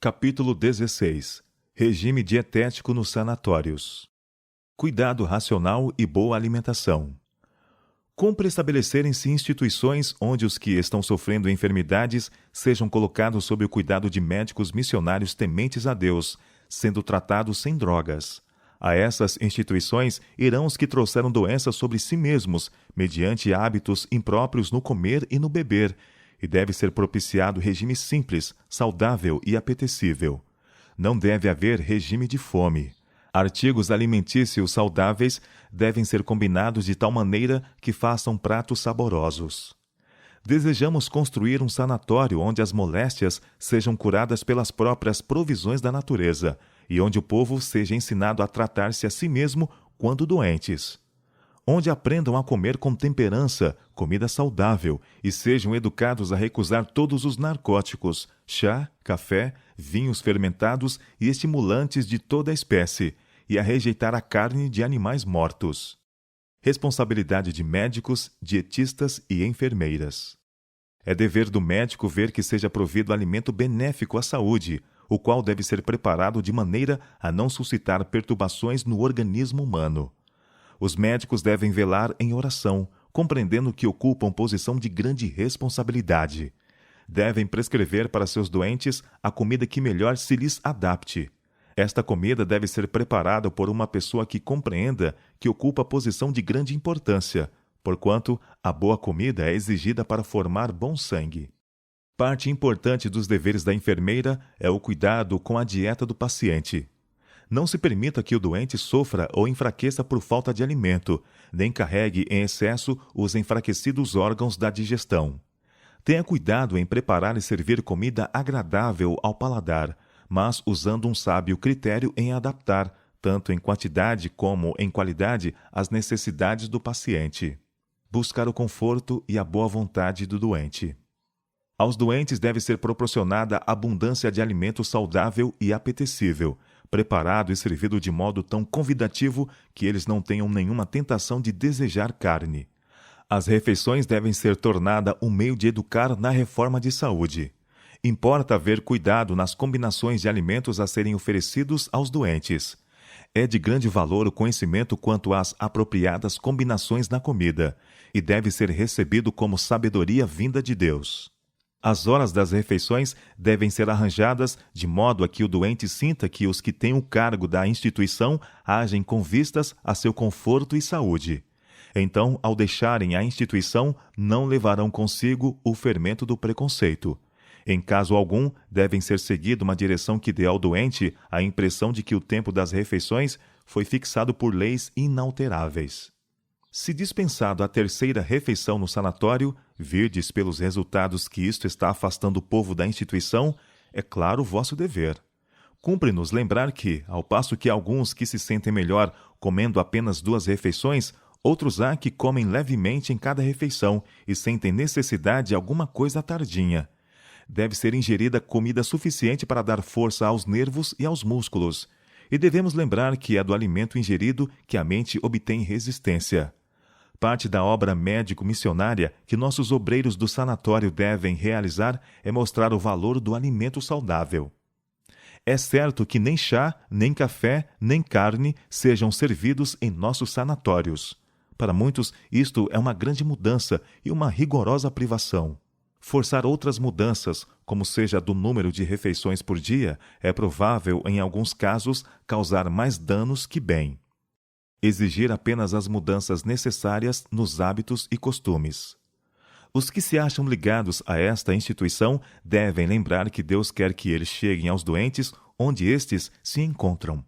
Capítulo 16. Regime dietético nos sanatórios. Cuidado racional e boa alimentação. Cumpre estabelecerem-se instituições onde os que estão sofrendo enfermidades sejam colocados sob o cuidado de médicos missionários tementes a Deus, sendo tratados sem drogas. A essas instituições irão os que trouxeram doenças sobre si mesmos, mediante hábitos impróprios no comer e no beber, e deve ser propiciado regime simples, saudável e apetecível. Não deve haver regime de fome. Artigos alimentícios saudáveis devem ser combinados de tal maneira que façam pratos saborosos. Desejamos construir um sanatório onde as moléstias sejam curadas pelas próprias provisões da natureza e onde o povo seja ensinado a tratar-se a si mesmo quando doentes. Onde aprendam a comer com temperança, comida saudável, e sejam educados a recusar todos os narcóticos, chá, café, vinhos fermentados e estimulantes de toda a espécie, e a rejeitar a carne de animais mortos. Responsabilidade de médicos, dietistas e enfermeiras. É dever do médico ver que seja provido alimento benéfico à saúde, o qual deve ser preparado de maneira a não suscitar perturbações no organismo humano. Os médicos devem velar em oração, compreendendo que ocupam posição de grande responsabilidade. Devem prescrever para seus doentes a comida que melhor se lhes adapte. Esta comida deve ser preparada por uma pessoa que compreenda que ocupa posição de grande importância, porquanto a boa comida é exigida para formar bom sangue. Parte importante dos deveres da enfermeira é o cuidado com a dieta do paciente. Não se permita que o doente sofra ou enfraqueça por falta de alimento, nem carregue em excesso os enfraquecidos órgãos da digestão. Tenha cuidado em preparar e servir comida agradável ao paladar, mas usando um sábio critério em adaptar, tanto em quantidade como em qualidade, as necessidades do paciente. Buscar o conforto e a boa vontade do doente. Aos doentes deve ser proporcionada abundância de alimento saudável e apetecível, preparado e servido de modo tão convidativo que eles não tenham nenhuma tentação de desejar carne. As refeições devem ser tornadas um meio de educar na reforma de saúde. Importa haver cuidado nas combinações de alimentos a serem oferecidos aos doentes. É de grande valor o conhecimento quanto às apropriadas combinações na comida, e deve ser recebido como sabedoria vinda de Deus. As horas das refeições devem ser arranjadas de modo a que o doente sinta que os que têm o cargo da instituição agem com vistas a seu conforto e saúde. Então, ao deixarem a instituição, não levarão consigo o fermento do preconceito. Em caso algum, devem ser seguida uma direção que dê ao doente a impressão de que o tempo das refeições foi fixado por leis inalteráveis. Se dispensado a terceira refeição no sanatório, virdes pelos resultados que isto está afastando o povo da instituição, é claro o vosso dever. Cumpre-nos lembrar que, ao passo que alguns que se sentem melhor comendo apenas 2 refeições, outros há que comem levemente em cada refeição e sentem necessidade de alguma coisa tardinha. Deve ser ingerida comida suficiente para dar força aos nervos e aos músculos, e devemos lembrar que é do alimento ingerido que a mente obtém resistência. Parte da obra médico-missionária que nossos obreiros do sanatório devem realizar é mostrar o valor do alimento saudável. É certo que nem chá, nem café, nem carne sejam servidos em nossos sanatórios. Para muitos, isto é uma grande mudança e uma rigorosa privação. Forçar outras mudanças, como seja do número de refeições por dia, é provável, em alguns casos, causar mais danos que bem. Exigir apenas as mudanças necessárias nos hábitos e costumes. Os que se acham ligados a esta instituição devem lembrar que Deus quer que eles cheguem aos doentes onde estes se encontram.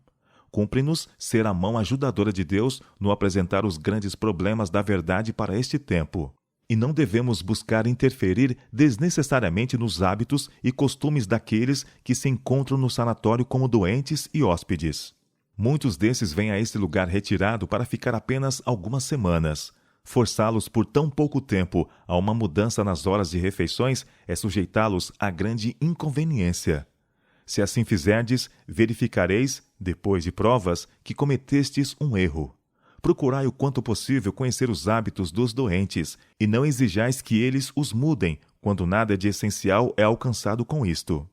Cumpre-nos ser a mão ajudadora de Deus no apresentar os grandes problemas da verdade para este tempo. E não devemos buscar interferir desnecessariamente nos hábitos e costumes daqueles que se encontram no sanatório como doentes e hóspedes. Muitos desses vêm a este lugar retirado para ficar apenas algumas semanas. Forçá-los por tão pouco tempo a uma mudança nas horas de refeições é sujeitá-los a grande inconveniência. Se assim fizerdes, verificareis, depois de provas, que cometestes um erro. Procurai o quanto possível conhecer os hábitos dos doentes, e não exijais que eles os mudem, quando nada de essencial é alcançado com isto.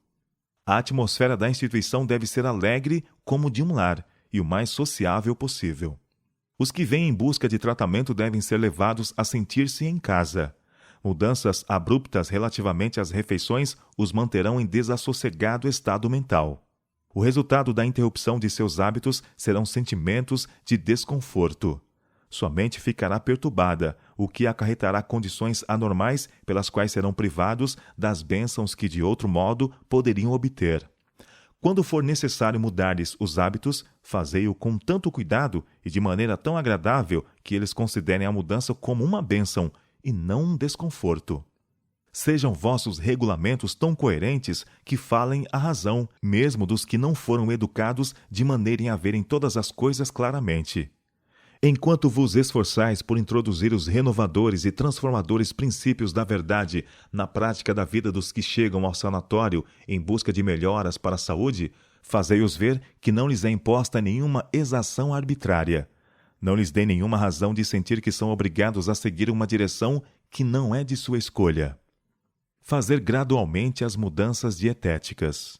A atmosfera da instituição deve ser alegre como de um lar e o mais sociável possível. Os que vêm em busca de tratamento devem ser levados a sentir-se em casa. Mudanças abruptas relativamente às refeições os manterão em desassossegado estado mental. O resultado da interrupção de seus hábitos serão sentimentos de desconforto. Sua mente ficará perturbada, o que acarretará condições anormais pelas quais serão privados das bênçãos que de outro modo poderiam obter. Quando for necessário mudares os hábitos, fazei-o com tanto cuidado e de maneira tão agradável que eles considerem a mudança como uma bênção e não um desconforto. Sejam vossos regulamentos tão coerentes que falem a razão, mesmo dos que não foram educados de maneira a verem todas as coisas claramente. Enquanto vos esforçais por introduzir os renovadores e transformadores princípios da verdade na prática da vida dos que chegam ao sanatório em busca de melhoras para a saúde, fazei-os ver que não lhes é imposta nenhuma exação arbitrária. Não lhes dê nenhuma razão de sentir que são obrigados a seguir uma direção que não é de sua escolha. Fazer gradualmente as mudanças dietéticas.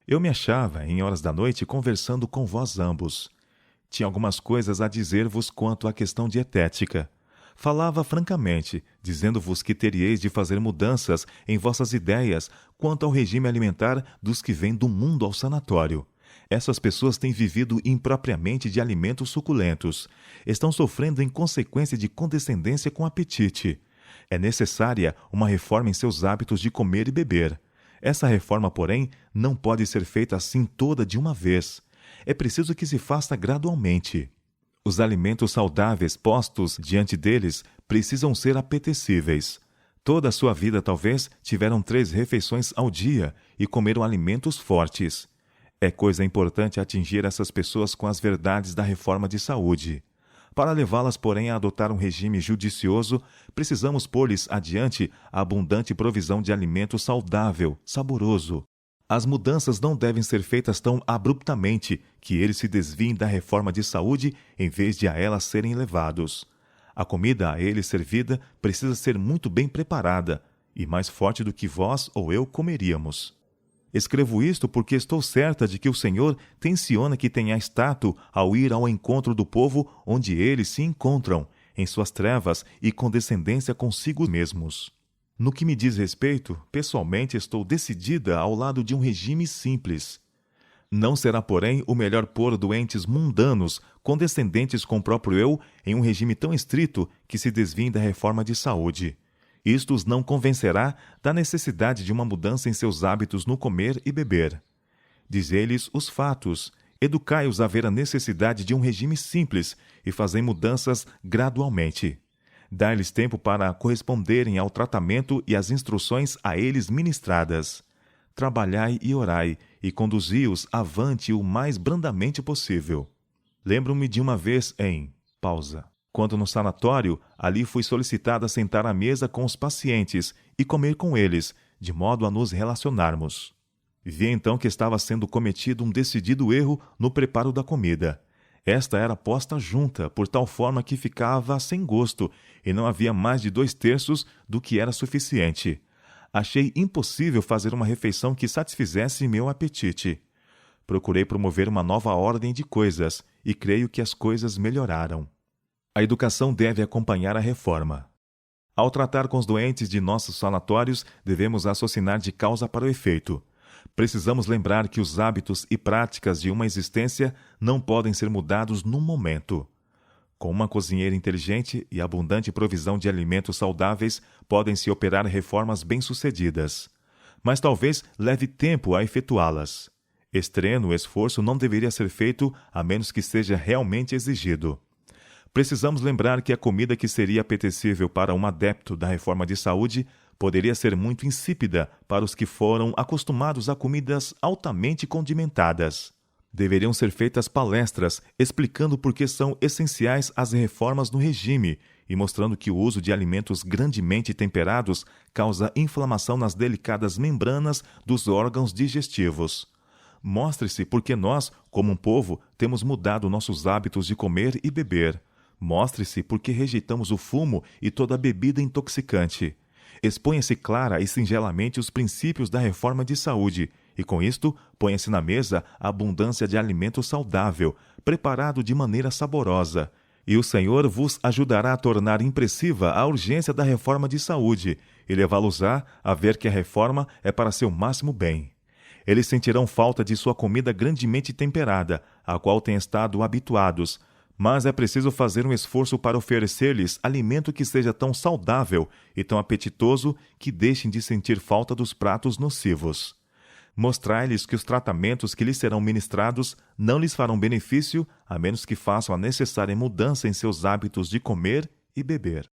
Eu me achava, em horas da noite, conversando com vós ambos. Tinha algumas coisas a dizer-vos quanto à questão dietética. Falava francamente, dizendo-vos que teríeis de fazer mudanças em vossas ideias quanto ao regime alimentar dos que vêm do mundo ao sanatório. Essas pessoas têm vivido impropriamente de alimentos suculentos. Estão sofrendo em consequência de condescendência com apetite. É necessária uma reforma em seus hábitos de comer e beber. Essa reforma, porém, não pode ser feita assim toda de uma vez. É preciso que se faça gradualmente. Os alimentos saudáveis postos diante deles precisam ser apetecíveis. Toda a sua vida, talvez, tiveram 3 refeições ao dia e comeram alimentos fortes. É coisa importante atingir essas pessoas com as verdades da reforma de saúde. Para levá-las, porém, a adotar um regime judicioso, precisamos pôr-lhes adiante a abundante provisão de alimento saudável, saboroso. As mudanças não devem ser feitas tão abruptamente que eles se desviem da reforma de saúde em vez de a ela serem levados. A comida a eles servida precisa ser muito bem preparada e mais forte do que vós ou eu comeríamos. Escrevo isto porque estou certa de que o Senhor tenciona que tenhais tato ao ir ao encontro do povo onde eles se encontram, em suas trevas e condescendência consigo mesmos. No que me diz respeito, pessoalmente estou decidida ao lado de um regime simples. Não será, porém, o melhor pôr doentes mundanos, condescendentes com o próprio eu, em um regime tão estrito que se desviem da reforma de saúde. Isto os não convencerá da necessidade de uma mudança em seus hábitos no comer e beber. Dizei-lhes os fatos, educai-os a ver a necessidade de um regime simples e fazei mudanças gradualmente. Dai-lhes tempo para corresponderem ao tratamento e às instruções a eles ministradas. Trabalhai e orai, e conduzi-os avante o mais brandamente possível. Lembro-me de uma vez em... Pausa. Quando no sanatório, ali fui solicitada a sentar à mesa com os pacientes e comer com eles, de modo a nos relacionarmos. Vi então que estava sendo cometido um decidido erro no preparo da comida. Esta era posta junta, por tal forma que ficava sem gosto, e não havia mais de 2/3 do que era suficiente. Achei impossível fazer uma refeição que satisfizesse meu apetite. Procurei promover uma nova ordem de coisas, e creio que as coisas melhoraram. A educação deve acompanhar a reforma. Ao tratar com os doentes de nossos sanatórios, devemos raciocinar de causa para o efeito. Precisamos lembrar que os hábitos e práticas de uma existência não podem ser mudados num momento. Com uma cozinheira inteligente e abundante provisão de alimentos saudáveis, podem-se operar reformas bem-sucedidas. Mas talvez leve tempo a efetuá-las. Extremo esforço não deveria ser feito a menos que seja realmente exigido. Precisamos lembrar que a comida que seria apetecível para um adepto da reforma de saúde poderia ser muito insípida para os que foram acostumados a comidas altamente condimentadas. Deveriam ser feitas palestras explicando por que são essenciais as reformas no regime e mostrando que o uso de alimentos grandemente temperados causa inflamação nas delicadas membranas dos órgãos digestivos. Mostre-se por que nós, como um povo, temos mudado nossos hábitos de comer e beber. Mostre-se por que rejeitamos o fumo e toda bebida intoxicante. Exponha-se clara e singelamente os princípios da reforma de saúde e com isto ponha-se na mesa a abundância de alimento saudável, preparado de maneira saborosa. E o Senhor vos ajudará a tornar impressiva a urgência da reforma de saúde e levá-los-á a ver que a reforma é para seu máximo bem. Eles sentirão falta de sua comida grandemente temperada, a qual têm estado habituados, mas é preciso fazer um esforço para oferecer-lhes alimento que seja tão saudável e tão apetitoso que deixem de sentir falta dos pratos nocivos. Mostrai-lhes que os tratamentos que lhes serão ministrados não lhes farão benefício, a menos que façam a necessária mudança em seus hábitos de comer e beber.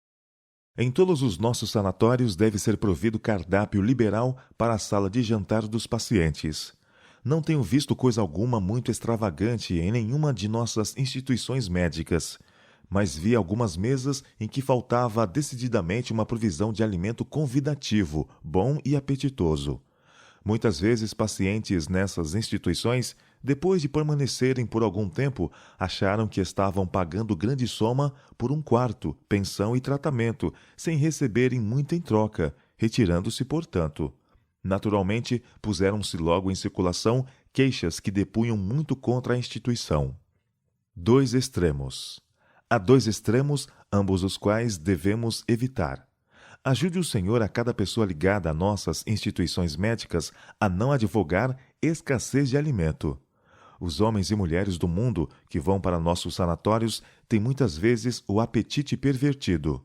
Em todos os nossos sanatórios deve ser provido cardápio liberal para a sala de jantar dos pacientes. Não tenho visto coisa alguma muito extravagante em nenhuma de nossas instituições médicas, mas vi algumas mesas em que faltava decididamente uma provisão de alimento convidativo, bom e apetitoso. Muitas vezes, pacientes nessas instituições, depois de permanecerem por algum tempo, acharam que estavam pagando grande soma por um quarto, pensão e tratamento, sem receberem muito em troca, retirando-se, portanto. Naturalmente, puseram-se logo em circulação queixas que depunham muito contra a instituição. 2 extremos. Há 2 extremos, ambos os quais devemos evitar. Ajude o Senhor a cada pessoa ligada a nossas instituições médicas a não advogar escassez de alimento. Os homens e mulheres do mundo que vão para nossos sanatórios têm muitas vezes o apetite pervertido.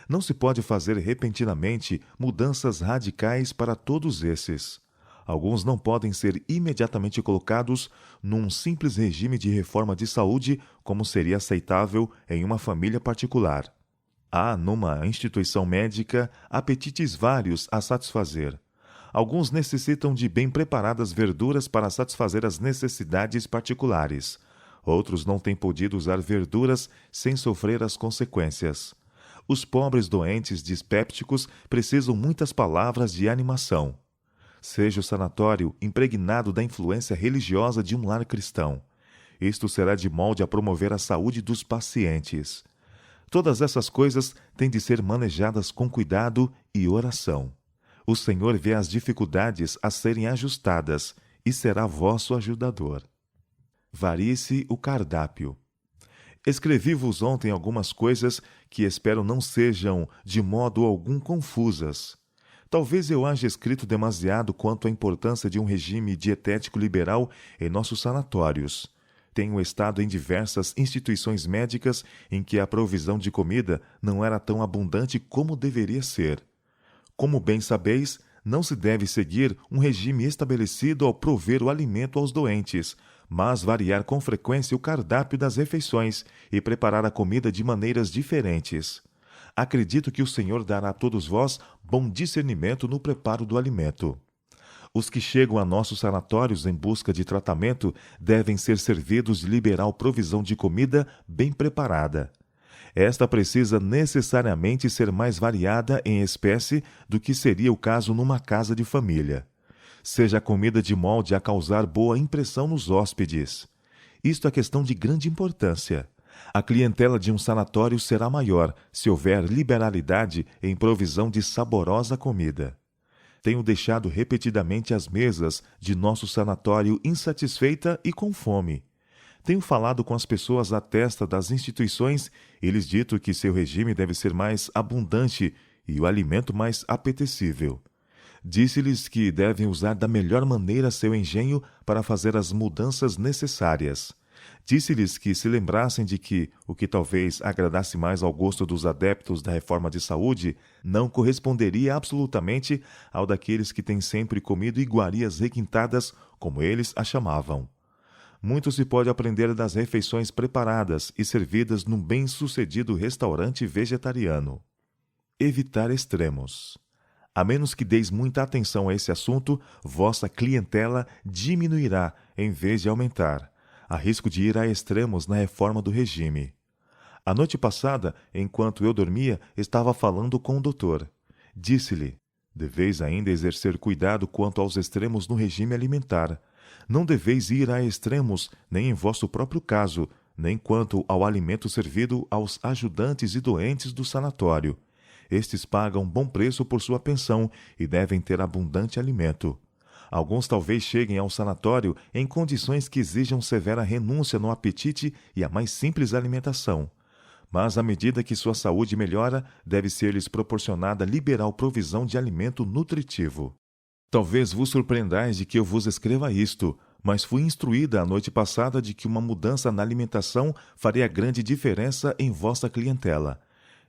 Não se pode fazer repentinamente mudanças radicais para todos esses. Alguns não podem ser imediatamente colocados num simples regime de reforma de saúde como seria aceitável em uma família particular. Há, numa instituição médica, apetites vários a satisfazer. Alguns necessitam de bem preparadas verduras para satisfazer as necessidades particulares. Outros não têm podido usar verduras sem sofrer as consequências. Os pobres doentes dispépticos precisam muitas palavras de animação. Seja o sanatório impregnado da influência religiosa de um lar cristão. Isto será de molde a promover a saúde dos pacientes. Todas essas coisas têm de ser manejadas com cuidado e oração. O Senhor vê as dificuldades a serem ajustadas e será vosso ajudador. Varie-se o cardápio. Escrevi-vos ontem algumas coisas que espero não sejam de modo algum confusas. Talvez eu haja escrito demasiado quanto à importância de um regime dietético liberal em nossos sanatórios. Tenho estado em diversas instituições médicas em que a provisão de comida não era tão abundante como deveria ser. Como bem sabeis, não se deve seguir um regime estabelecido ao prover o alimento aos doentes, mas variar com frequência o cardápio das refeições e preparar a comida de maneiras diferentes. Acredito que o Senhor dará a todos vós bom discernimento no preparo do alimento. Os que chegam a nossos sanatórios em busca de tratamento devem ser servidos de liberal provisão de comida bem preparada. Esta precisa necessariamente ser mais variada em espécie do que seria o caso numa casa de família. Seja a comida de molde a causar boa impressão nos hóspedes. Isto é questão de grande importância. A clientela de um sanatório será maior se houver liberalidade em provisão de saborosa comida. Tenho deixado repetidamente as mesas de nosso sanatório insatisfeita e com fome. Tenho falado com as pessoas à testa das instituições e lhes dito que seu regime deve ser mais abundante e o alimento mais apetecível. Disse-lhes que devem usar da melhor maneira seu engenho para fazer as mudanças necessárias. Disse-lhes que se lembrassem de que o que talvez agradasse mais ao gosto dos adeptos da reforma de saúde não corresponderia absolutamente ao daqueles que têm sempre comido iguarias requintadas, como eles a chamavam. Muito se pode aprender das refeições preparadas e servidas num bem-sucedido restaurante vegetariano. Evitar extremos. A menos que deis muita atenção a esse assunto, vossa clientela diminuirá em vez de aumentar. Há risco de ir a extremos na reforma do regime. A noite passada, enquanto eu dormia, estava falando com o doutor. Disse-lhe: deveis ainda exercer cuidado quanto aos extremos no regime alimentar. Não deveis ir a extremos, nem em vosso próprio caso, nem quanto ao alimento servido aos ajudantes e doentes do sanatório. Estes pagam bom preço por sua pensão e devem ter abundante alimento. Alguns talvez cheguem ao sanatório em condições que exijam severa renúncia no apetite e a mais simples alimentação. Mas, à medida que sua saúde melhora, deve ser-lhes proporcionada liberal provisão de alimento nutritivo. Talvez vos surpreendais de que eu vos escreva isto, mas fui instruída a noite passada de que uma mudança na alimentação faria grande diferença em vossa clientela.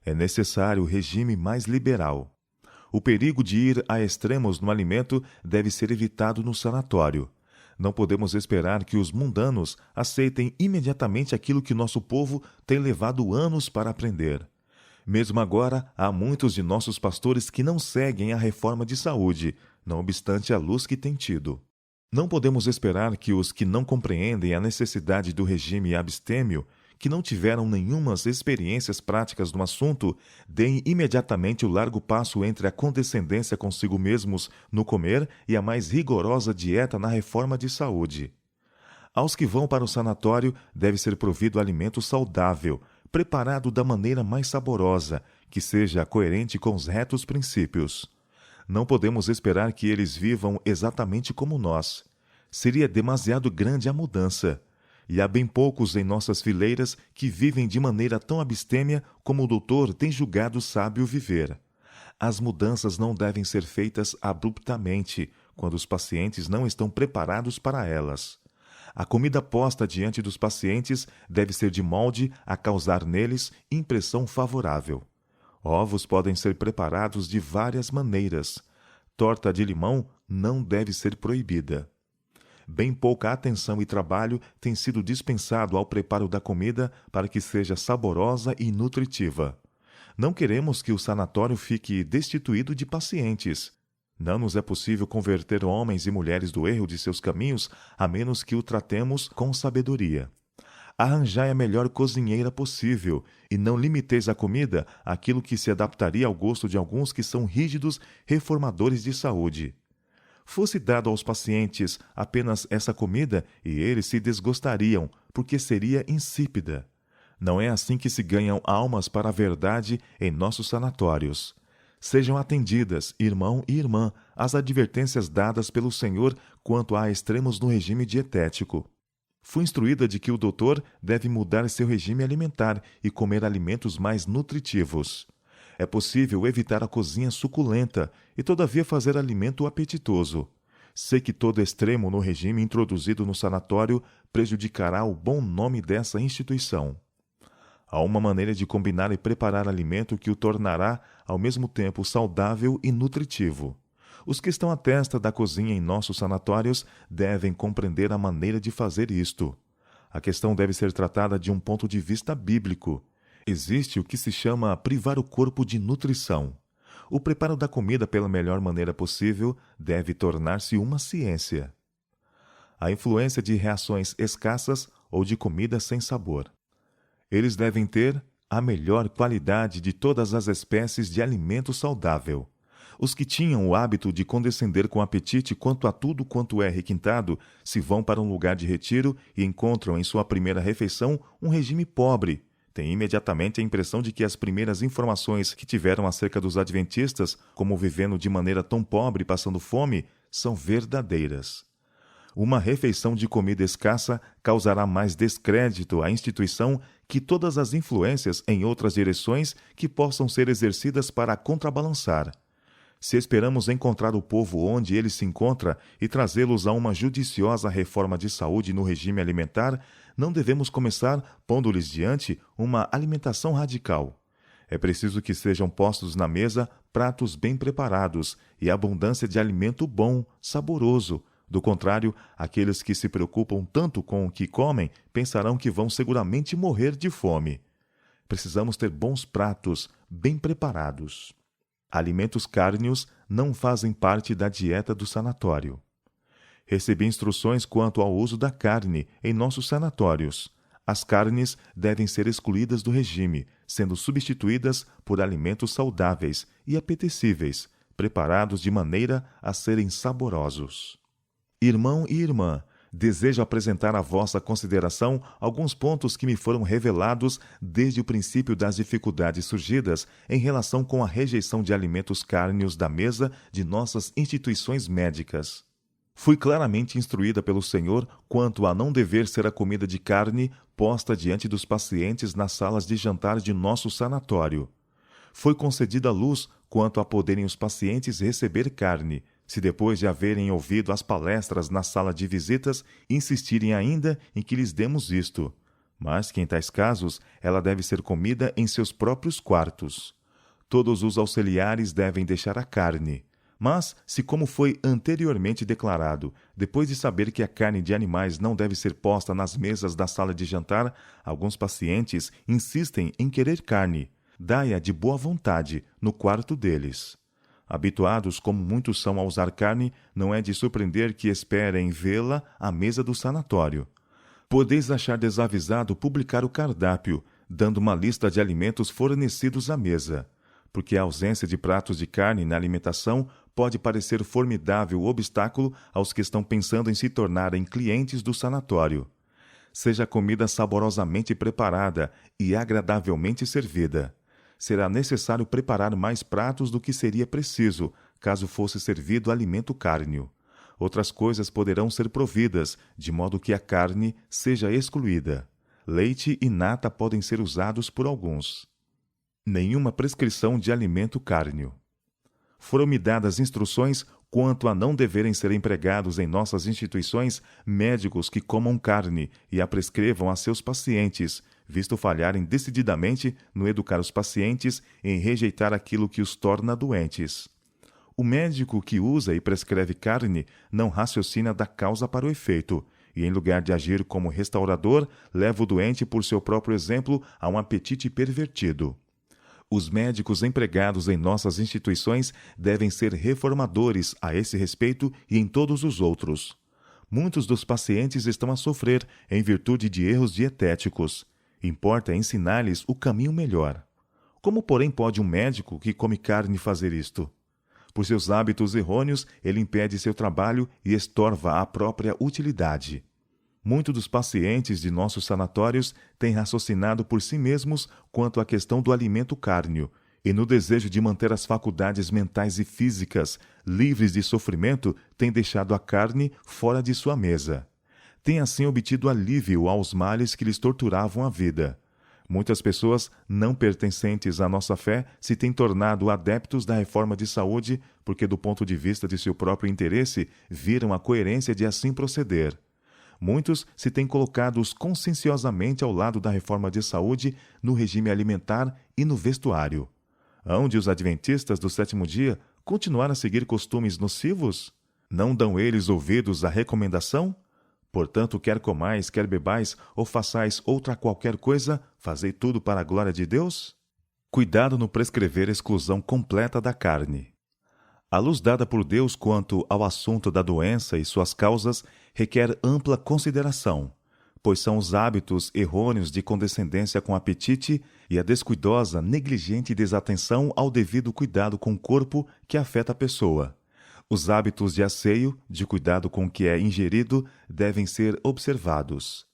É necessário regime mais liberal. O perigo de ir a extremos no alimento deve ser evitado no sanatório. Não podemos esperar que os mundanos aceitem imediatamente aquilo que nosso povo tem levado anos para aprender. Mesmo agora, há muitos de nossos pastores que não seguem a reforma de saúde, não obstante a luz que têm tido. Não podemos esperar que os que não compreendem a necessidade do regime abstêmio, que não tiveram nenhumas experiências práticas no assunto, deem imediatamente o largo passo entre a condescendência consigo mesmos no comer e a mais rigorosa dieta na reforma de saúde. Aos que vão para o sanatório deve ser provido alimento saudável, preparado da maneira mais saborosa, que seja coerente com os retos princípios. Não podemos esperar que eles vivam exatamente como nós. Seria demasiado grande a mudança. E há bem poucos em nossas fileiras que vivem de maneira tão abstêmia como o doutor tem julgado sábio viver. As mudanças não devem ser feitas abruptamente, quando os pacientes não estão preparados para elas. A comida posta diante dos pacientes deve ser de molde a causar neles impressão favorável. Ovos podem ser preparados de várias maneiras. Torta de limão não deve ser proibida. Bem pouca atenção e trabalho tem sido dispensado ao preparo da comida para que seja saborosa e nutritiva. Não queremos que o sanatório fique destituído de pacientes. Não nos é possível converter homens e mulheres do erro de seus caminhos, a menos que o tratemos com sabedoria. Arranjai a melhor cozinheira possível, e não limiteis a comida àquilo que se adaptaria ao gosto de alguns que são rígidos reformadores de saúde. Fosse dado aos pacientes apenas essa comida, e eles se desgostariam, porque seria insípida. Não é assim que se ganham almas para a verdade em nossos sanatórios. Sejam atendidas, irmão e irmã, às advertências dadas pelo Senhor quanto a extremos no regime dietético. Fui instruída de que o doutor deve mudar seu regime alimentar e comer alimentos mais nutritivos. É possível evitar a cozinha suculenta e, todavia, fazer alimento apetitoso. Sei que todo extremo no regime introduzido no sanatório prejudicará o bom nome dessa instituição. Há uma maneira de combinar e preparar alimento que o tornará, ao mesmo tempo, saudável e nutritivo. Os que estão à testa da cozinha em nossos sanatórios devem compreender a maneira de fazer isto. A questão deve ser tratada de um ponto de vista bíblico. Existe o que se chama privar o corpo de nutrição. O preparo da comida pela melhor maneira possível deve tornar-se uma ciência. A influência de reações escassas ou de comida sem sabor. Eles devem ter a melhor qualidade de todas as espécies de alimento saudável. Os que tinham o hábito de condescender com apetite quanto a tudo quanto é requintado, se vão para um lugar de retiro e encontram em sua primeira refeição um regime pobre, têm imediatamente a impressão de que as primeiras informações que tiveram acerca dos adventistas, como vivendo de maneira tão pobre e passando fome, são verdadeiras. Uma refeição de comida escassa causará mais descrédito à instituição que todas as influências em outras direções que possam ser exercidas para contrabalançar. Se esperamos encontrar o povo onde ele se encontra e trazê-los a uma judiciosa reforma de saúde no regime alimentar, não devemos começar pondo-lhes diante uma alimentação radical. É preciso que sejam postos na mesa pratos bem preparados e abundância de alimento bom, saboroso. Do contrário, aqueles que se preocupam tanto com o que comem pensarão que vão seguramente morrer de fome. Precisamos ter bons pratos, bem preparados. Alimentos cárneos não fazem parte da dieta do sanatório. Recebi instruções quanto ao uso da carne em nossos sanatórios. As carnes devem ser excluídas do regime, sendo substituídas por alimentos saudáveis e apetecíveis, preparados de maneira a serem saborosos. Irmão e irmã, desejo apresentar à vossa consideração alguns pontos que me foram revelados desde o princípio das dificuldades surgidas em relação com a rejeição de alimentos cárneos da mesa de nossas instituições médicas. Fui claramente instruída pelo Senhor quanto a não dever ser a comida de carne posta diante dos pacientes nas salas de jantar de nosso sanatório. Foi concedida luz quanto a poderem os pacientes receber carne, se depois de haverem ouvido as palestras na sala de visitas, insistirem ainda em que lhes demos isto. Mas que em tais casos ela deve ser comida em seus próprios quartos. Todos os auxiliares devem deixar a carne. Mas, se como foi anteriormente declarado, depois de saber que a carne de animais não deve ser posta nas mesas da sala de jantar, alguns pacientes insistem em querer carne, dai-a de boa vontade no quarto deles. Habituados como muitos são a usar carne, não é de surpreender que esperem vê-la à mesa do sanatório. Podeis achar desavisado publicar o cardápio, dando uma lista de alimentos fornecidos à mesa, porque a ausência de pratos de carne na alimentação pode parecer formidável obstáculo aos que estão pensando em se tornarem clientes do sanatório. Seja a comida saborosamente preparada e agradavelmente servida. Será necessário preparar mais pratos do que seria preciso, caso fosse servido alimento cárneo. Outras coisas poderão ser providas, de modo que a carne seja excluída. Leite e nata podem ser usados por alguns. Nenhuma prescrição de alimento cárneo. Foram-me dadas instruções quanto a não deverem ser empregados em nossas instituições médicos que comam carne e a prescrevam a seus pacientes, visto falharem decididamente no educar os pacientes em rejeitar aquilo que os torna doentes. O médico que usa e prescreve carne não raciocina da causa para o efeito, e em lugar de agir como restaurador, leva o doente por seu próprio exemplo a um apetite pervertido. Os médicos empregados em nossas instituições devem ser reformadores a esse respeito e em todos os outros. Muitos dos pacientes estão a sofrer em virtude de erros dietéticos. Importa ensinar-lhes o caminho melhor. Como, porém, pode um médico que come carne fazer isto? Por seus hábitos errôneos, ele impede seu trabalho e estorva a própria utilidade. Muitos dos pacientes de nossos sanatórios têm raciocinado por si mesmos quanto à questão do alimento cárneo, e no desejo de manter as faculdades mentais e físicas livres de sofrimento, têm deixado a carne fora de sua mesa. Têm assim obtido alívio aos males que lhes torturavam a vida. Muitas pessoas não pertencentes à nossa fé se têm tornado adeptos da reforma de saúde porque, do ponto de vista de seu próprio interesse, viram a coerência de assim proceder. Muitos se têm colocado conscienciosamente ao lado da reforma de saúde no regime alimentar e no vestuário. Hão de os adventistas do sétimo dia continuar a seguir costumes nocivos? Não dão eles ouvidos à recomendação? Portanto, quer comais, quer bebais, ou façais outra qualquer coisa, fazei tudo para a glória de Deus? Cuidado no prescrever exclusão completa da carne. A luz dada por Deus quanto ao assunto da doença e suas causas requer ampla consideração, pois são os hábitos errôneos de condescendência com apetite e a descuidosa, negligente desatenção ao devido cuidado com o corpo que afeta a pessoa. Os hábitos de asseio, de cuidado com o que é ingerido, devem ser observados.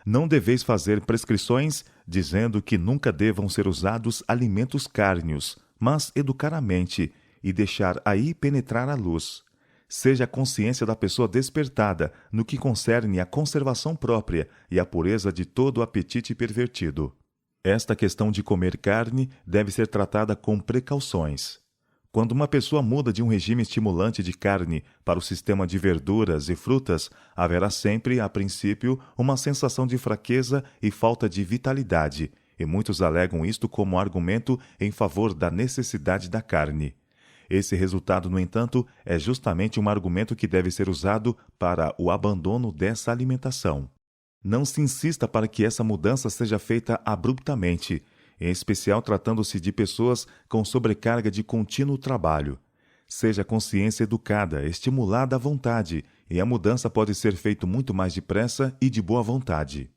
Não deveis fazer prescrições dizendo que nunca devam ser usados alimentos cárneos, mas educar a mente e deixar aí penetrar a luz. Seja a consciência da pessoa despertada no que concerne à conservação própria e à pureza de todo o apetite pervertido. Esta questão de comer carne deve ser tratada com precauções. Quando uma pessoa muda de um regime estimulante de carne para o sistema de verduras e frutas, haverá sempre, a princípio, uma sensação de fraqueza e falta de vitalidade, e muitos alegam isto como argumento em favor da necessidade da carne. Esse resultado, no entanto, é justamente um argumento que deve ser usado para o abandono dessa alimentação. Não se insista para que essa mudança seja feita abruptamente, em especial tratando-se de pessoas com sobrecarga de contínuo trabalho. Seja a consciência educada, estimulada à vontade, e a mudança pode ser feita muito mais depressa e de boa vontade.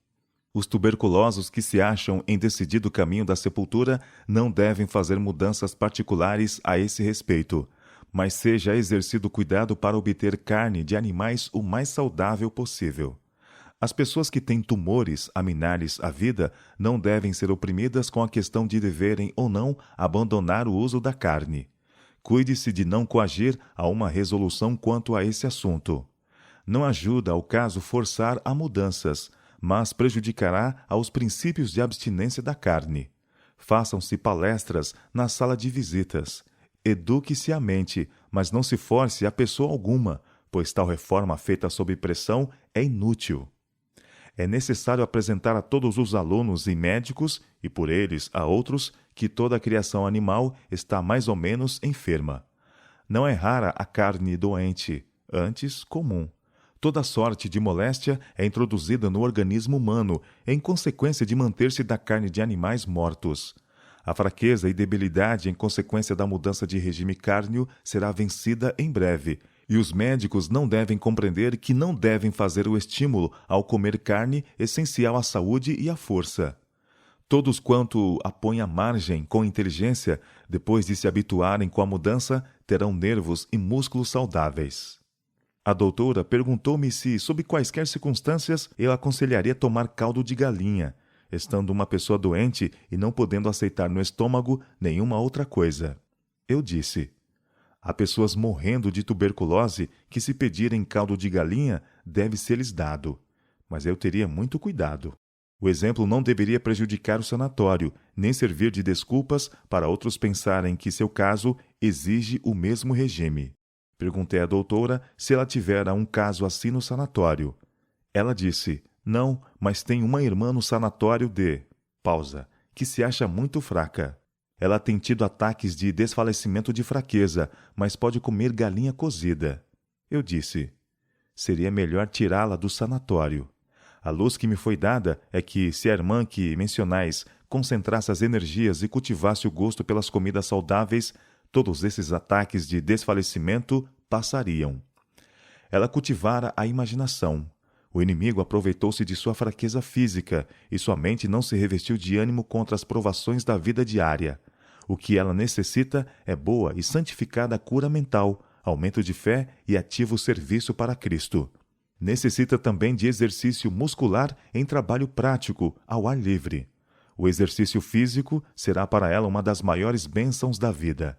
Os tuberculosos que se acham em decidido caminho da sepultura não devem fazer mudanças particulares a esse respeito, mas seja exercido cuidado para obter carne de animais o mais saudável possível. As pessoas que têm tumores a minar-lhes a vida não devem ser oprimidas com a questão de deverem ou não abandonar o uso da carne. Cuide-se de não coagir a uma resolução quanto a esse assunto. Não ajuda ao caso forçar a mudanças, mas prejudicará aos princípios de abstinência da carne. Façam-se palestras na sala de visitas. Eduque-se a mente, mas não se force a pessoa alguma, pois tal reforma feita sob pressão é inútil. É necessário apresentar a todos os alunos e médicos, e por eles a outros, que toda a criação animal está mais ou menos enferma. Não é rara a carne doente, antes comum. Toda sorte de moléstia é introduzida no organismo humano em consequência de manter-se da carne de animais mortos. A fraqueza e debilidade em consequência da mudança de regime cárneo será vencida em breve, e os médicos não devem compreender que não devem fazer o estímulo ao comer carne essencial à saúde e à força. Todos quanto a põem à margem com inteligência, depois de se habituarem com a mudança, terão nervos e músculos saudáveis. A doutora perguntou-me se, sob quaisquer circunstâncias, eu aconselharia tomar caldo de galinha, estando uma pessoa doente e não podendo aceitar no estômago nenhuma outra coisa. Eu disse: há pessoas morrendo de tuberculose que, se pedirem caldo de galinha, deve ser-lhes dado. Mas eu teria muito cuidado. O exemplo não deveria prejudicar o sanatório, nem servir de desculpas para outros pensarem que seu caso exige o mesmo regime. Perguntei à doutora se ela tivera um caso assim no sanatório. Ela disse: não, mas tem uma irmã no sanatório de... Pausa. Que se acha muito fraca. Ela tem tido ataques de desfalecimento de fraqueza, mas pode comer galinha cozida. Eu disse: seria melhor tirá-la do sanatório. A luz que me foi dada é que, se a irmã que mencionais concentrasse as energias e cultivasse o gosto pelas comidas saudáveis, todos esses ataques de desfalecimento passariam. Ela cultivara a imaginação. O inimigo aproveitou-se de sua fraqueza física e sua mente não se revestiu de ânimo contra as provações da vida diária. O que ela necessita é boa e santificada cura mental, aumento de fé e ativo serviço para Cristo. Necessita também de exercício muscular em trabalho prático, ao ar livre. O exercício físico será para ela uma das maiores bênçãos da vida.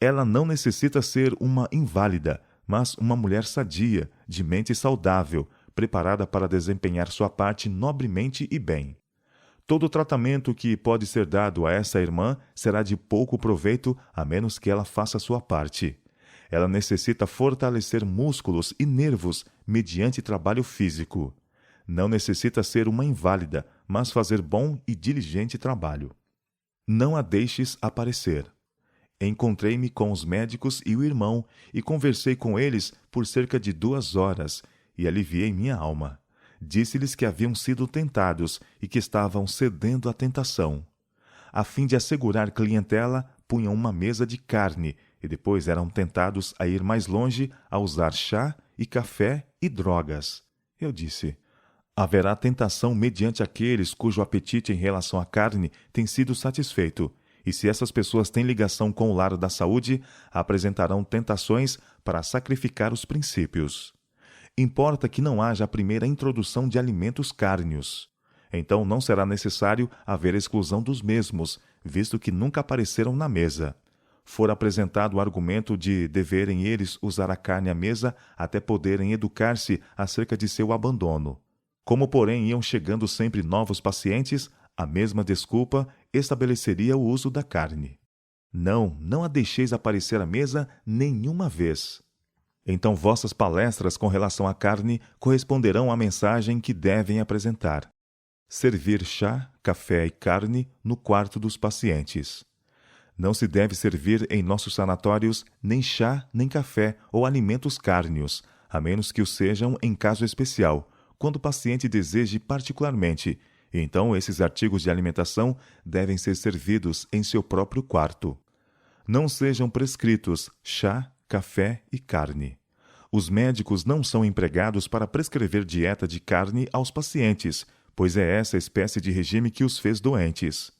Ela não necessita ser uma inválida, mas uma mulher sadia, de mente saudável, preparada para desempenhar sua parte nobremente e bem. Todo tratamento que pode ser dado a essa irmã será de pouco proveito, a menos que ela faça sua parte. Ela necessita fortalecer músculos e nervos mediante trabalho físico. Não necessita ser uma inválida, mas fazer bom e diligente trabalho. Não a deixes aparecer. Encontrei-me com os médicos e o irmão e conversei com eles por cerca de 2 horas e aliviei minha alma. Disse-lhes que haviam sido tentados e que estavam cedendo à tentação. A fim de assegurar clientela, punham uma mesa de carne e depois eram tentados a ir mais longe, a usar chá e café e drogas. Eu disse: haverá tentação mediante aqueles cujo apetite em relação à carne tem sido satisfeito. E se essas pessoas têm ligação com o lar da saúde, apresentarão tentações para sacrificar os princípios. Importa que não haja a primeira introdução de alimentos cárneos. Então não será necessário haver exclusão dos mesmos, visto que nunca apareceram na mesa. For apresentado o argumento de deverem eles usar a carne à mesa até poderem educar-se acerca de seu abandono. Como, porém, iam chegando sempre novos pacientes, a mesma desculpa estabeleceria o uso da carne. Não a deixeis aparecer à mesa nenhuma vez. Então vossas palestras com relação à carne corresponderão à mensagem que devem apresentar. Servir chá, café e carne no quarto dos pacientes. Não se deve servir em nossos sanatórios nem chá, nem café ou alimentos cárneos, a menos que o sejam em caso especial, quando o paciente deseje particularmente. Então, esses artigos de alimentação devem ser servidos em seu próprio quarto. Não sejam prescritos chá, café e carne. Os médicos não são empregados para prescrever dieta de carne aos pacientes, pois é essa espécie de regime que os fez doentes.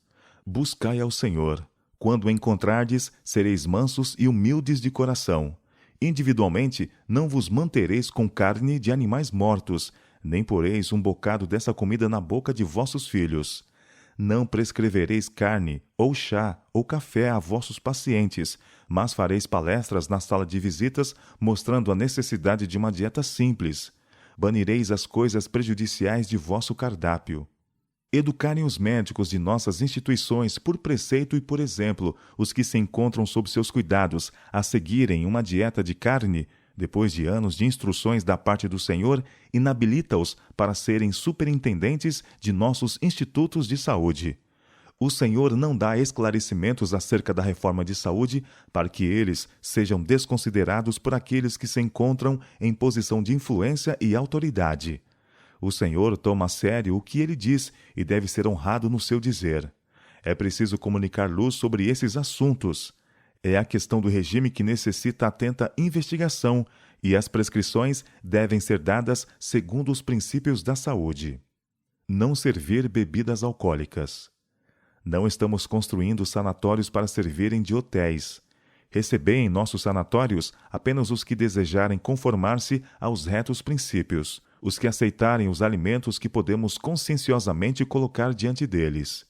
Buscai ao Senhor. Quando o encontrardes, sereis mansos e humildes de coração. Individualmente, não vos mantereis com carne de animais mortos, nem poreis um bocado dessa comida na boca de vossos filhos. Não prescrevereis carne, ou chá, ou café a vossos pacientes, mas fareis palestras na sala de visitas, mostrando a necessidade de uma dieta simples. banireis as coisas prejudiciais de vosso cardápio. Educarem os médicos de nossas instituições, por preceito e por exemplo, os que se encontram sob seus cuidados, a seguirem uma dieta de carne, depois de anos de instruções da parte do Senhor, inabilita-os para serem superintendentes de nossos institutos de saúde. O Senhor não dá esclarecimentos acerca da reforma de saúde para que eles sejam desconsiderados por aqueles que se encontram em posição de influência e autoridade. O Senhor toma a sério o que ele diz e deve ser honrado no seu dizer. É preciso comunicar luz sobre esses assuntos. É a questão do regime que necessita atenta investigação e as prescrições devem ser dadas segundo os princípios da saúde. Não servir bebidas alcoólicas. Não estamos construindo sanatórios para servirem de hotéis. Recebei em nossos sanatórios apenas os que desejarem conformar-se aos retos princípios, os que aceitarem os alimentos que podemos conscienciosamente colocar diante deles.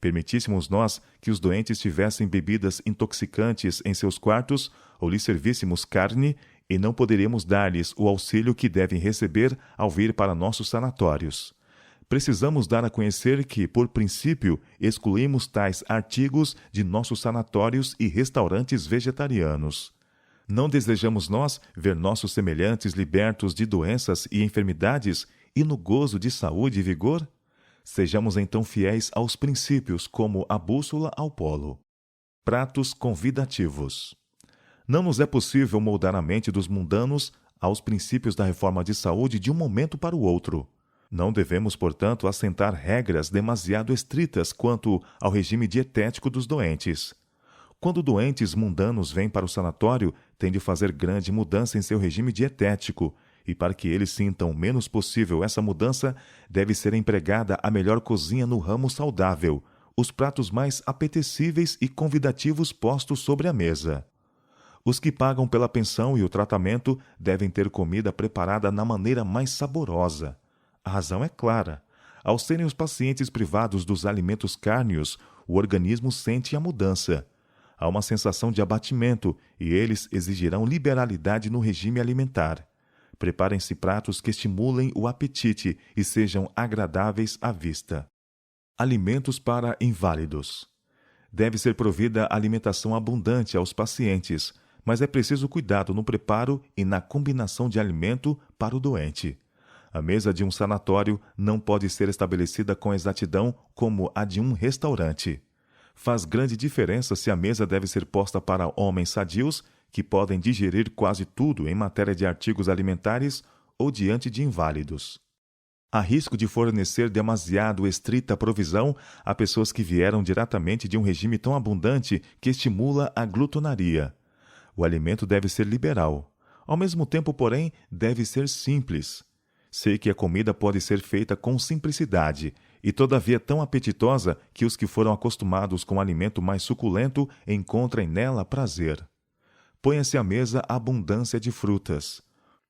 Permitíssemos nós que os doentes tivessem bebidas intoxicantes em seus quartos ou lhes servíssemos carne, e não poderíamos dar-lhes o auxílio que devem receber ao vir para nossos sanatórios. Precisamos dar a conhecer que, por princípio, excluímos tais artigos de nossos sanatórios e restaurantes vegetarianos. Não desejamos nós ver nossos semelhantes libertos de doenças e enfermidades e no gozo de saúde e vigor? Sejamos então fiéis aos princípios como a bússola ao polo. Pratos convidativos. Não nos é possível moldar a mente dos mundanos aos princípios da reforma de saúde de um momento para o outro. Não devemos, portanto, assentar regras demasiado estritas quanto ao regime dietético dos doentes. Quando doentes mundanos vêm para o sanatório, têm de fazer grande mudança em seu regime dietético, e para que eles sintam o menos possível essa mudança, deve ser empregada a melhor cozinha no ramo saudável, os pratos mais apetecíveis e convidativos postos sobre a mesa. Os que pagam pela pensão e o tratamento devem ter comida preparada na maneira mais saborosa. A razão é clara. Ao serem os pacientes privados dos alimentos cárneos, o organismo sente a mudança. Há uma sensação de abatimento e eles exigirão liberalidade no regime alimentar. Preparem-se pratos que estimulem o apetite e sejam agradáveis à vista. Alimentos para inválidos. Deve ser provida alimentação abundante aos pacientes, mas é preciso cuidado no preparo e na combinação de alimento para o doente. A mesa de um sanatório não pode ser estabelecida com exatidão como a de um restaurante. Faz grande diferença se a mesa deve ser posta para homens sadios, que podem digerir quase tudo em matéria de artigos alimentares, ou diante de inválidos. Há risco de fornecer demasiado estrita provisão a pessoas que vieram diretamente de um regime tão abundante que estimula a glutonaria. O alimento deve ser liberal. Ao mesmo tempo, porém, deve ser simples. Sei que a comida pode ser feita com simplicidade, e todavia tão apetitosa que os que foram acostumados com o alimento mais suculento encontrem nela prazer. Ponha-se à mesa abundância de frutas.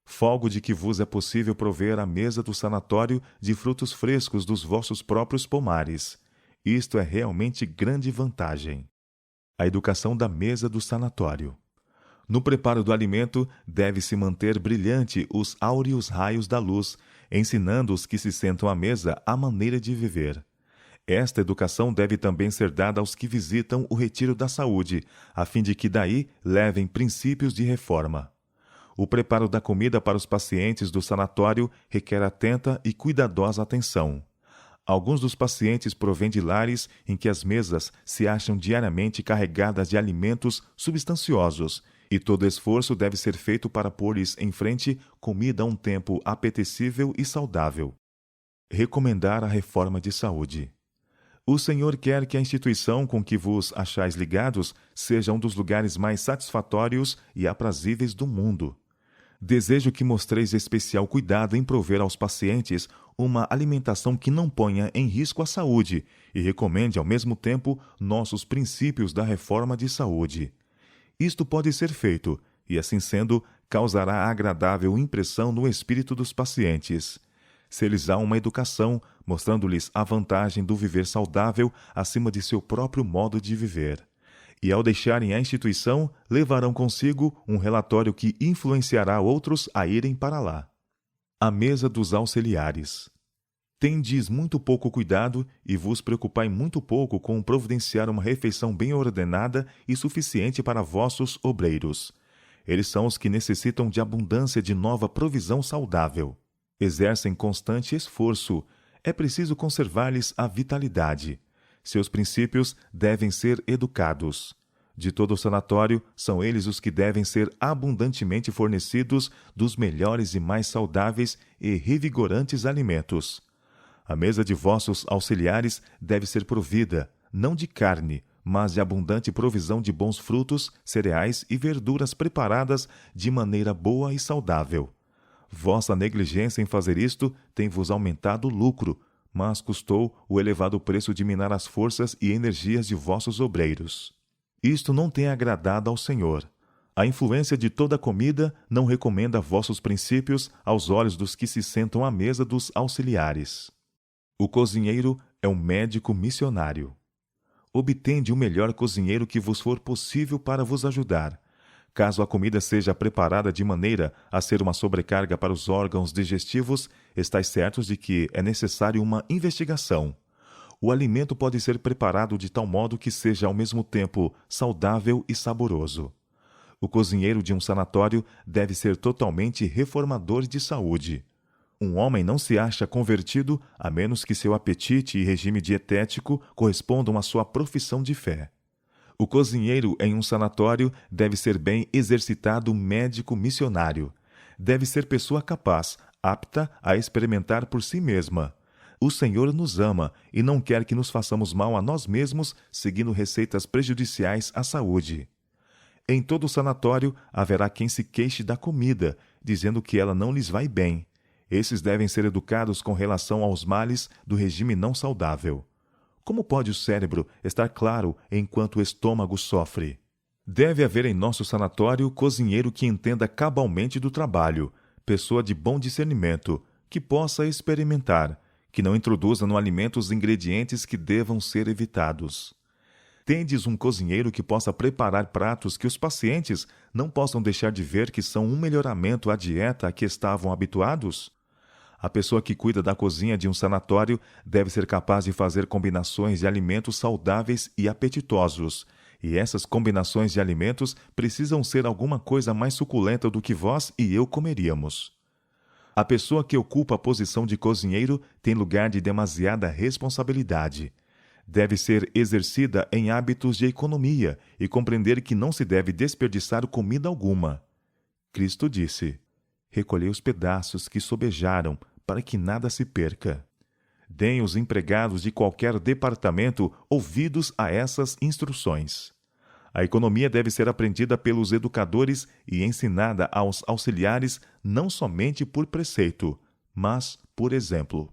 Folgo de que vos é possível prover à mesa do sanatório de frutos frescos dos vossos próprios pomares. Isto é realmente grande vantagem. A educação da mesa do sanatório. No preparo do alimento, deve-se manter brilhante os áureos raios da luz, ensinando os que se sentam à mesa a maneira de viver. Esta educação deve também ser dada aos que visitam o retiro da saúde, a fim de que daí levem princípios de reforma. O preparo da comida para os pacientes do sanatório requer atenta e cuidadosa atenção. Alguns dos pacientes provêm de lares em que as mesas se acham diariamente carregadas de alimentos substanciosos, e todo esforço deve ser feito para pôr-lhes em frente comida a um tempo apetecível e saudável. Recomendar a reforma de saúde. O Senhor quer que a instituição com que vos achais ligados seja um dos lugares mais satisfatórios e aprazíveis do mundo. Desejo que mostreis especial cuidado em prover aos pacientes uma alimentação que não ponha em risco a saúde e recomende ao mesmo tempo nossos princípios da reforma de saúde. Isto pode ser feito, e assim sendo, causará agradável impressão no espírito dos pacientes. Se lhes há uma educação, mostrando-lhes a vantagem do viver saudável acima de seu próprio modo de viver. E ao deixarem a instituição, levarão consigo um relatório que influenciará outros a irem para lá. A mesa dos auxiliares. Tendes muito pouco cuidado e vos preocupai muito pouco com providenciar uma refeição bem ordenada e suficiente para vossos obreiros. Eles são os que necessitam de abundância de nova provisão saudável. Exercem constante esforço. É preciso conservar-lhes a vitalidade. Seus princípios devem ser educados. De todo o sanatório, são eles os que devem ser abundantemente fornecidos dos melhores e mais saudáveis e revigorantes alimentos. A mesa de vossos auxiliares deve ser provida, não de carne, mas de abundante provisão de bons frutos, cereais e verduras preparadas de maneira boa e saudável. Vossa negligência em fazer isto tem-vos aumentado o lucro, mas custou o elevado preço de minar as forças e energias de vossos obreiros. Isto não tem agradado ao Senhor. A influência de toda a comida não recomenda vossos princípios aos olhos dos que se sentam à mesa dos auxiliares. O cozinheiro é um médico missionário. Obtende o melhor cozinheiro que vos for possível para vos ajudar. Caso a comida seja preparada de maneira a ser uma sobrecarga para os órgãos digestivos, estais certos de que é necessário uma investigação. O alimento pode ser preparado de tal modo que seja ao mesmo tempo saudável e saboroso. O cozinheiro de um sanatório deve ser totalmente reformador de saúde. Um homem não se acha convertido a menos que seu apetite e regime dietético correspondam à sua profissão de fé. O cozinheiro em um sanatório deve ser bem exercitado médico missionário. Deve ser pessoa capaz, apta a experimentar por si mesma. O Senhor nos ama e não quer que nos façamos mal a nós mesmos seguindo receitas prejudiciais à saúde. Em todo sanatório haverá quem se queixe da comida, dizendo que ela não lhes vai bem. Esses devem ser educados com relação aos males do regime não saudável. Como pode o cérebro estar claro enquanto o estômago sofre? Deve haver em nosso sanatório cozinheiro que entenda cabalmente do trabalho, pessoa de bom discernimento, que possa experimentar, que não introduza no alimento os ingredientes que devam ser evitados. Tendes um cozinheiro que possa preparar pratos que os pacientes não possam deixar de ver que são um melhoramento à dieta a que estavam habituados? A pessoa que cuida da cozinha de um sanatório deve ser capaz de fazer combinações de alimentos saudáveis e apetitosos, e essas combinações de alimentos precisam ser alguma coisa mais suculenta do que vós e eu comeríamos. A pessoa que ocupa a posição de cozinheiro tem lugar de demasiada responsabilidade. Deve ser exercida em hábitos de economia e compreender que não se deve desperdiçar comida alguma. Cristo disse: recolhei os pedaços que sobejaram, para que nada se perca. Deem os empregados de qualquer departamento ouvidos a essas instruções. A economia deve ser aprendida pelos educadores e ensinada aos auxiliares não somente por preceito, mas por exemplo.